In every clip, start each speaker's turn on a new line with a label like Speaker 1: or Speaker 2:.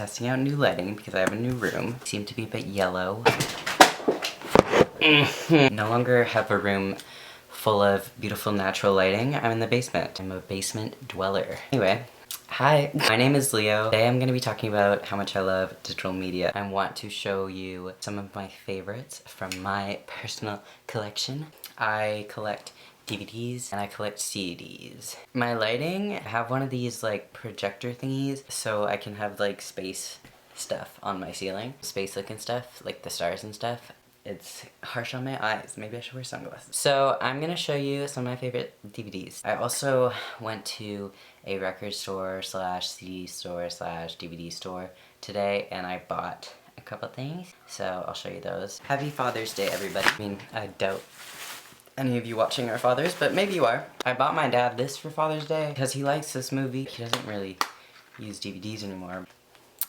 Speaker 1: testing out new lighting because I have a new room. Seem to be a bit yellow. No longer have a room full of beautiful natural lighting. I'm in the basement. I'm a basement dweller. Anyway, hi, my name is Leo. Today I'm gonna be talking about how much I love digital media. I want to show you some of my favorites from my personal collection. I collect DVDs and I collect CDs. My lighting, I have one of these like projector thingies so I can have like space stuff on my ceiling. Space looking stuff, like the stars and stuff. It's harsh on my eyes. Maybe I should wear sunglasses. So I'm gonna show you some of my favorite DVDs. I also went to a record store slash CD store slash DVD store today and I bought a couple things. So I'll show you those. Happy Father's Day, everybody. I mean, I doubt any of you watching are fathers, but maybe you are. I bought my dad this for Father's Day because he likes this movie. He doesn't really use DVDs anymore.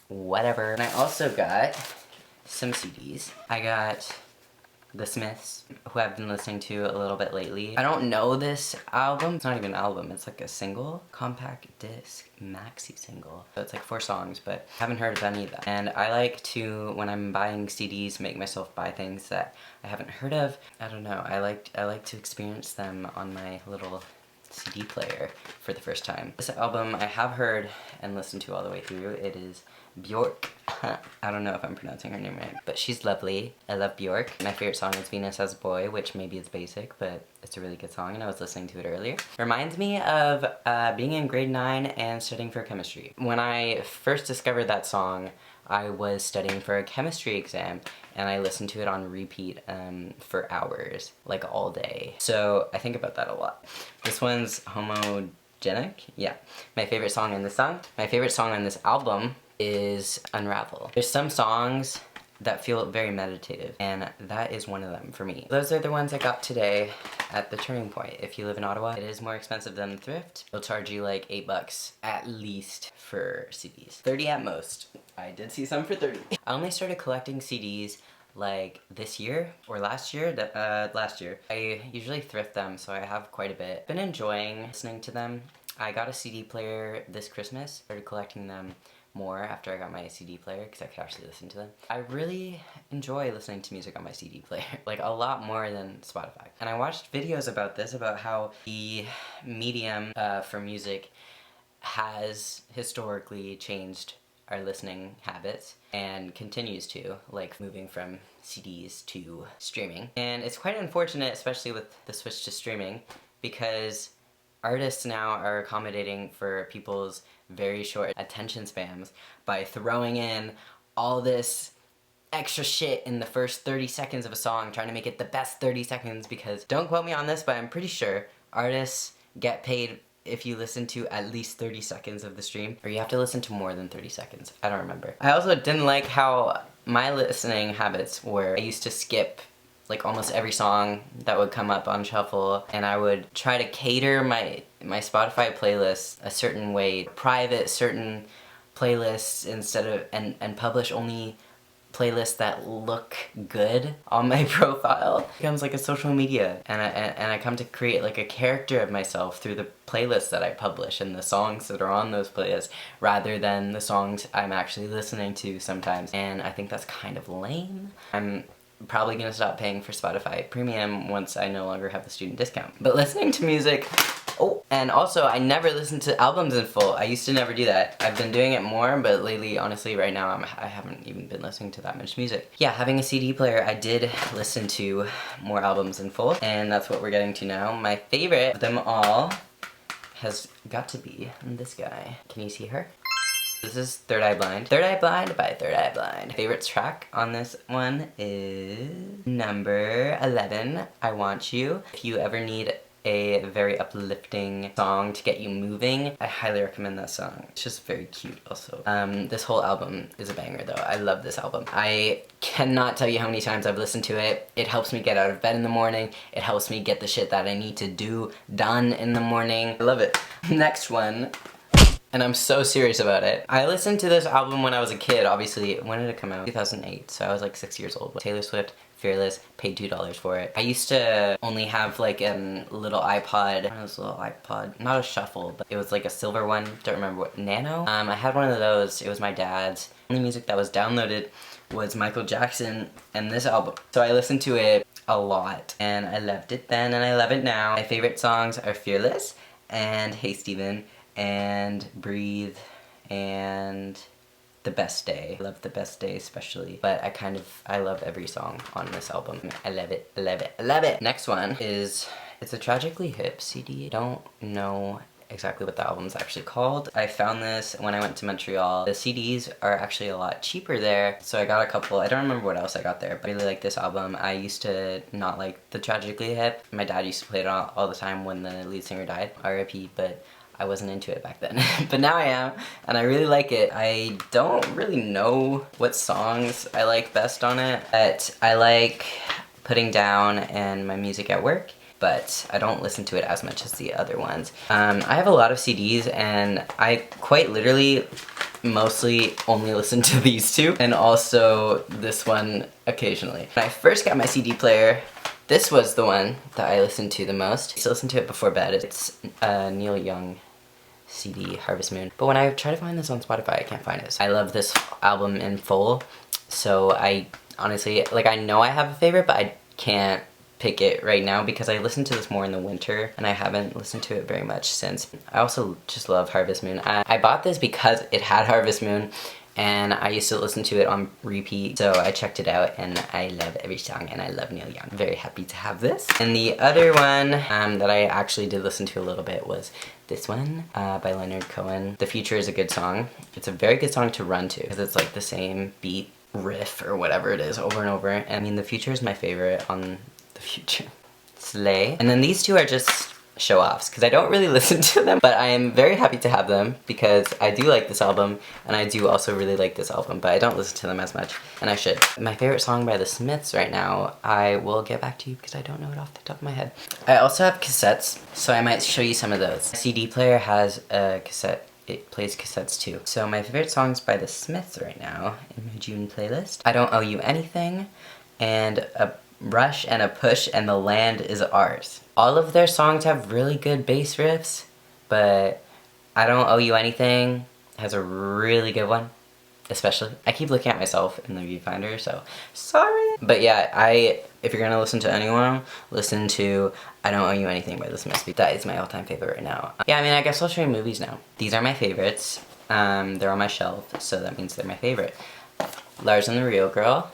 Speaker 1: Whatever. And I also got some CDs. I got The Smiths, who I've been listening to a little bit lately. I don't know this album. It's not even an album. It's like a single, compact disc, maxi single. So it's like 4 songs, but I haven't heard of any of them. And I like to, when I'm buying CDs, make myself buy things that I haven't heard of. I don't know. I like to experience them on my little CD player for the first time. This album I have heard and listened to all the way through. It is Bjork. I don't know if I'm pronouncing her name right, but she's lovely. I love Bjork. My favorite song is Venus as a Boy, which maybe is basic, but it's a really good song and I was listening to it earlier. Reminds me of being in grade 9 and studying for chemistry. When I first discovered that song, I was studying for a chemistry exam and I listened to it on repeat for hours, like all day. So I think about that a lot. This one's Homogenic. Yeah. My favorite song in this song. My favorite song on this album is Unravel. There's some songs that feel very meditative and that is one of them for me. Those are the ones I got today at the Turning Point. If you live in Ottawa, it is more expensive than thrift. They'll charge you like $8 at least for CDs. 30 at most. I did see some for 30. I only started collecting CDs like this year or last year. Last year. I usually thrift them, so I have quite a bit. Been enjoying listening to them. I got a CD player this Christmas. Started collecting them more after I got my CD player because I could actually listen to them. I really enjoy listening to music on my CD player, like a lot more than Spotify. And I watched videos about this, about how the medium for music has historically changed our listening habits and continues to, like moving from CDs to streaming. And it's quite unfortunate, especially with the switch to streaming, because artists now are accommodating for people's very short attention spans by throwing in all this extra shit in the first 30 seconds of a song, trying to make it the best 30 seconds, because, don't quote me on this, but I'm pretty sure artists get paid if you listen to at least 30 seconds of the stream, or you have to listen to more than 30 seconds. I don't remember. I also didn't like how my listening habits were. I used to skip like almost every song that would come up on shuffle, and I would try to cater my Spotify playlist a certain way, private certain playlists instead of, and publish only playlists that look good on my profile. It becomes like a social media, and I come to create like a character of myself through the playlists that I publish and the songs that are on those playlists, rather than the songs I'm actually listening to sometimes, and I think that's kind of lame. I'm probably gonna stop paying for Spotify Premium once I no longer have the student discount. But listening to music, oh, and also I never listen to albums in full. I used to never do that. I've been doing it more, but lately, honestly, right now, I haven't even been listening to that much music. Yeah, having a CD player, I did listen to more albums in full, and that's what we're getting to now. My favorite of them all has got to be this guy. Can you see her? This is Third Eye Blind. Third Eye Blind by Third Eye Blind. Favorite track on this one is number 11, I Want You. If you ever need a very uplifting song to get you moving, I highly recommend that song. It's just very cute also. This whole album is a banger though. I love this album. I cannot tell you how many times I've listened to it. It helps me get out of bed in the morning. It helps me get the shit that I need to do done in the morning. I love it. Next one. And I'm so serious about it. I listened to this album when I was a kid, obviously. When did it come out? 2008, so I was like 6 years old. Taylor Swift Fearless, paid $2 for it. I used to only have like a little iPod, not a shuffle, but it was like a silver one, don't remember what, Nano? I had one of those, it was my dad's. The only music that was downloaded was Michael Jackson and this album. So I listened to it a lot, and I loved it then and I love it now. My favorite songs are Fearless, and Hey Steven, and Breathe, and The Best Day. I love The Best Day especially, but I love every song on this album. I love it, I love it, I love it! Next one is, it's a Tragically Hip CD. I don't know exactly what the album's actually called. I found this when I went to Montreal. The CDs are actually a lot cheaper there, so I got a couple. I don't remember what else I got there, but I really like this album. I used to not like the Tragically Hip. My dad used to play it all the time when the lead singer died, R.I.P., but I wasn't into it back then. But now I am, and I really like it. I don't really know what songs I like best on it, but I like Putting Down and My Music at Work, but I don't listen to it as much as the other ones. I have a lot of CDs, and I quite literally mostly only listen to these two, and also this one occasionally. When I first got my CD player, this was the one that I listened to the most. I used to listen to it before bed. It's a Neil Young CD, Harvest Moon. But when I try to find this on Spotify, I can't find it. I love this album in full, so I honestly, like, I know I have a favorite, but I can't pick it right now because I listen to this more in the winter, and I haven't listened to it very much since. I also just love Harvest Moon. I bought this because it had Harvest Moon, and I used to listen to it on repeat, so I checked it out, and I love every song, and I love Neil Young. I'm very happy to have this. And the other one that I actually did listen to a little bit was this one by Leonard Cohen. The Future is a good song. It's a very good song to run to because it's like the same beat, riff, or whatever it is over and over. And I mean, The Future is my favorite on The Future. Slay. And then these two are just show-offs because I don't really listen to them, but I am very happy to have them because I do like this album, and I do also really like this album, but I don't listen to them as much, and I should. My favorite song by the Smiths right now, I will get back to you because I don't know it off the top of my head. I also have cassettes, so I might show you some of those. My CD player has a cassette. It plays cassettes too. So my favorite songs by the Smiths right now in my June playlist: I Don't Owe You Anything, and A Rush and a Push, and The Land Is Ours. All of their songs have really good bass riffs, but I Don't Owe You Anything has a really good one, especially. I keep looking at myself in the viewfinder, so sorry. But yeah, if you're gonna listen to anyone, listen to I Don't Owe You Anything by the Smiths. That is my all-time favorite right now. Yeah, I mean, I guess I'll show you movies now. These are my favorites. They're on my shelf, so that means they're my favorite. Lars and the Real Girl.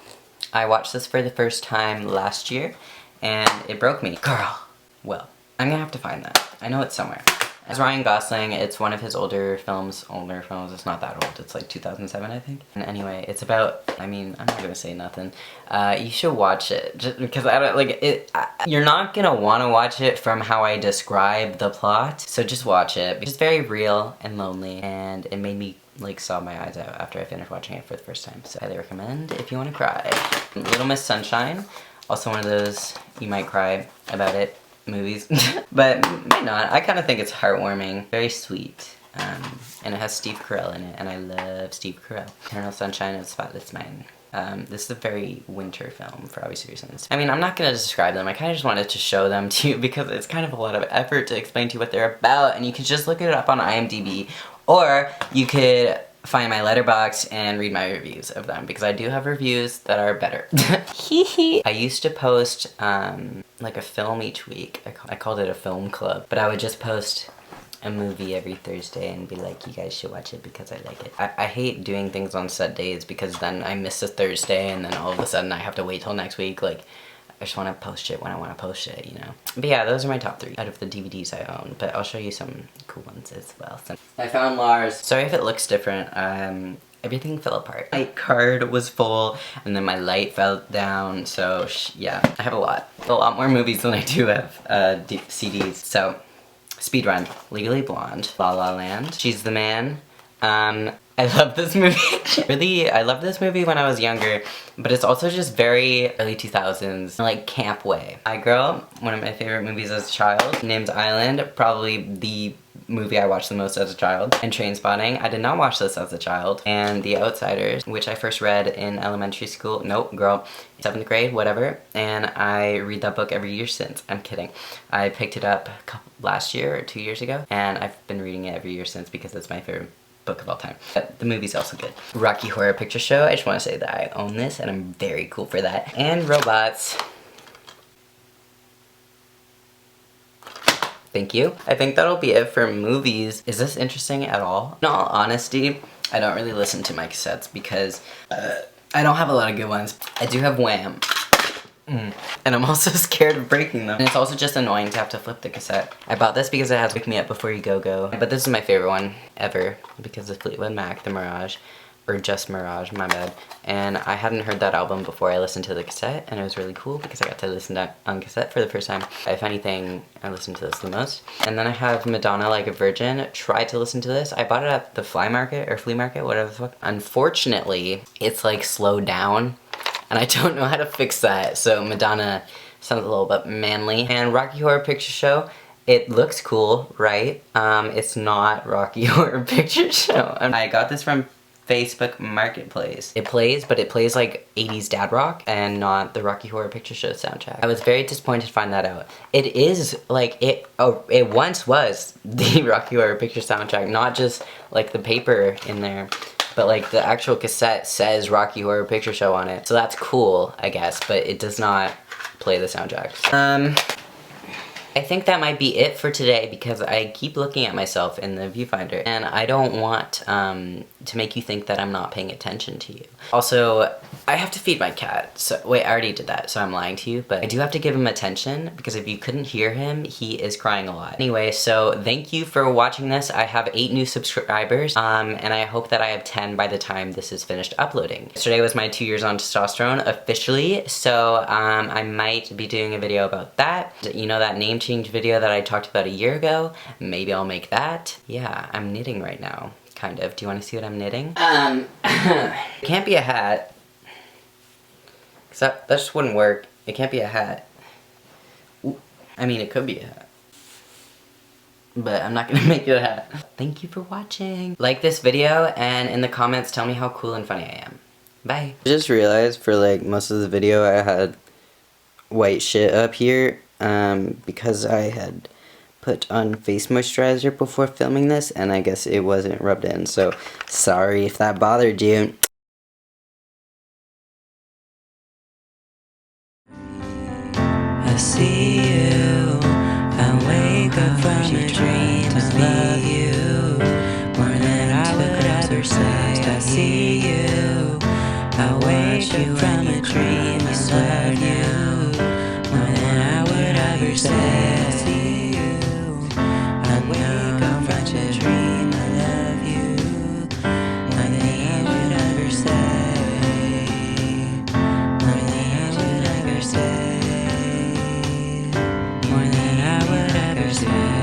Speaker 1: I watched this for the first time last year, and it broke me. Girl! Well, I'm gonna have to find that. I know it's somewhere. It's Ryan Gosling. It's one of his older films. It's not that old. It's like 2007, I think. And anyway, it's about, I mean, I'm not gonna say nothing. You should watch it, just because I don't, like, you're not gonna wanna watch it from how I describe the plot, so just watch it. It's very real and lonely, and it made me like sob my eyes out after I finished watching it for the first time. So I highly recommend if you want to cry. Little Miss Sunshine, also one of those you might cry about it movies, but might not. I kind of think it's heartwarming, very sweet, and it has Steve Carell in it, and I love Steve Carell. Eternal Sunshine of the Spotless Mind. This is a very winter film for obvious reasons. I mean, I'm not gonna describe them. I kind of just wanted to show them to you because it's kind of a lot of effort to explain to you what they're about, and you can just look it up on IMDb, or you could find my letterboxd and read my reviews of them, because I do have reviews that are better. I used to post like a film each week. I called it a film club, but I would just post a movie every Thursday and be like, you guys should watch it because I like it. I hate doing things on set days because then I miss a Thursday and then all of a sudden I have to wait till next week. Like, I just want to post shit when I want to post shit, you know? But yeah, those are my top 3 out of the DVDs I own, but I'll show you some cool ones as well. So I found Lars. Sorry if it looks different. Everything fell apart. My card was full, and then my light fell down, so yeah. I have a lot more movies than I do have CDs. So, Speedrun, Legally Blonde, La La Land, She's the Man. I love this movie. Really, I loved this movie when I was younger, but it's also just very early 2000s, like camp way. I Girl, one of my favorite movies as a child. Name's Island, probably the movie I watched the most as a child. And Trainspotting, I did not watch this as a child. And The Outsiders, which I first read in elementary school. Nope, girl. 7th grade, whatever. And I read that book every year since. I'm kidding. I picked it up last year or 2 years ago. And I've been reading it every year since because it's my favorite book of all time. But the movie's also good. Rocky Horror Picture Show, I just want to say that I own this and I'm very cool for that. And robots. Thank you. I think that'll be it for movies. Is this interesting at all? In all honesty, I don't really listen to my cassettes because I don't have a lot of good ones. I do have Wham! And I'm also scared of breaking them. And it's also just annoying to have to flip the cassette. I bought this because it has Wake Me Up Before You Go Go. But this is my favorite one ever because of Fleetwood Mac, The Mirage. Or just Mirage, my bad. And I hadn't heard that album before I listened to the cassette, and it was really cool because I got to listen to it on cassette for the first time. If anything, I listened to this the most. And then I have Madonna Like a Virgin. Tried to listen to this. I bought it at the flea market, whatever the fuck. Unfortunately, it's like slowed down, and I don't know how to fix that. So Madonna sounds a little bit manly. And Rocky Horror Picture Show. It looks cool, right? It's not Rocky Horror Picture Show. I got this from Facebook Marketplace. It plays, but it plays like 80s dad rock and not the Rocky Horror Picture Show soundtrack. I was very disappointed to find that out. It is like, it once was the Rocky Horror Picture soundtrack, not just like the paper in there, but like the actual cassette says Rocky Horror Picture Show on it. So that's cool, I guess, but it does not play the soundtracks. I think that might be it for today because I keep looking at myself in the viewfinder and I don't want to make you think that I'm not paying attention to you. Also, I have to feed my cat. So wait, I already did that, so I'm lying to you, but I do have to give him attention because if you couldn't hear him, he is crying a lot. Anyway, so thank you for watching this. I have 8 new subscribers and I hope that I have 10 by the time this is finished uploading. Yesterday was my 2 years on testosterone officially, so I might be doing a video about that. You know that name change video that I talked about a year ago? Maybe I'll make that. Yeah, I'm knitting right now, kind of. Do you want to see what I'm knitting? It can't be a hat. Cause that just wouldn't work. It can't be a hat. Ooh. I mean, it could be a hat. But I'm not gonna make it a hat. Thank you for watching. Like this video, and in the comments tell me how cool and funny I am. Bye. I just realized for like most of the video I had white shit up here because I had put on face moisturizer before filming this and I guess it wasn't rubbed in, so sorry if that bothered you. I see you, I wake up from a dream, I love you more than I would ever say. I see you, I wake up from a dream, I love you more than I would ever say. I see you, I wake up from a dream, I love you more than I would ever say, more than I would ever say, more than I would ever say.